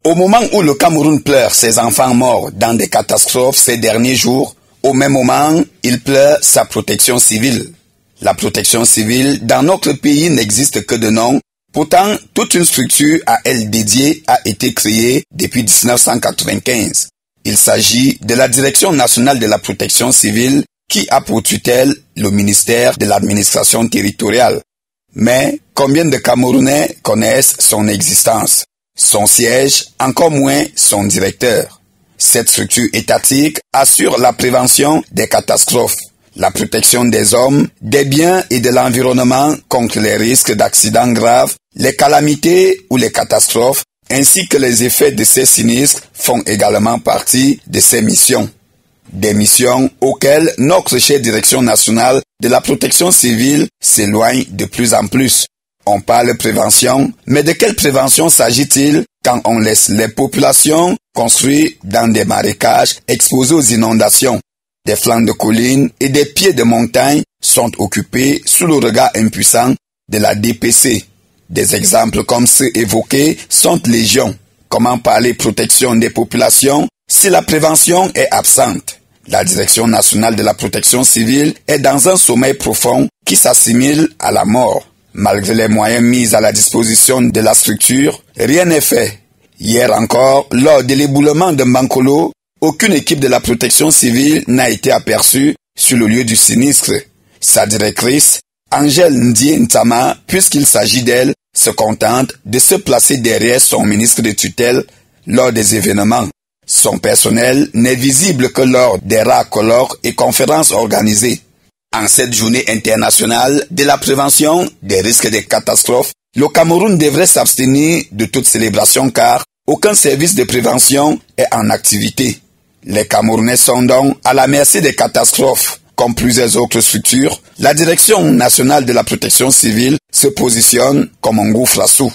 Au moment où le Cameroun pleure ses enfants morts dans des catastrophes ces derniers jours, au même moment, il pleure sa protection civile. La protection civile dans notre pays n'existe que de nom. Pourtant, toute une structure à elle dédiée a été créée depuis 1995. Il s'agit de la Direction nationale de la protection civile qui a pour tutelle le ministère de l'administration territoriale. Mais combien de Camerounais connaissent son existence, son siège, encore moins son directeur? Cette structure étatique assure la prévention des catastrophes, la protection des hommes, des biens et de l'environnement contre les risques d'accidents graves, les calamités ou les catastrophes, ainsi que les effets de ces sinistres font également partie de ses missions. Des missions auxquelles notre chère Direction nationale de la protection civile s'éloigne de plus en plus. On parle prévention, mais de quelle prévention s'agit-il quand on laisse les populations construire dans des marécages exposés aux inondations? Des flancs de collines et des pieds de montagne sont occupés sous le regard impuissant de la DPC. Des exemples comme ceux évoqués sont légion. Comment parler protection des populations si la prévention est absente? La Direction nationale de la protection civile est dans un sommeil profond qui s'assimile à la mort. Malgré les moyens mis à la disposition de la structure, rien n'est fait. Hier encore, lors de l'éboulement de Mankolo, aucune équipe de la protection civile n'a été aperçue sur le lieu du sinistre. Sa directrice, Angèle Ndie Ntama, puisqu'il s'agit d'elle, se contente de se placer derrière son ministre de tutelle lors des événements. Son personnel n'est visible que lors des rares colloques et conférences organisées. En cette journée internationale de la prévention des risques de catastrophes, le Cameroun devrait s'abstenir de toute célébration car aucun service de prévention est en activité. Les Camerounais sont donc à la merci des catastrophes. Comme plusieurs autres structures, la Direction nationale de la protection civile se positionne comme un gouffre à sous.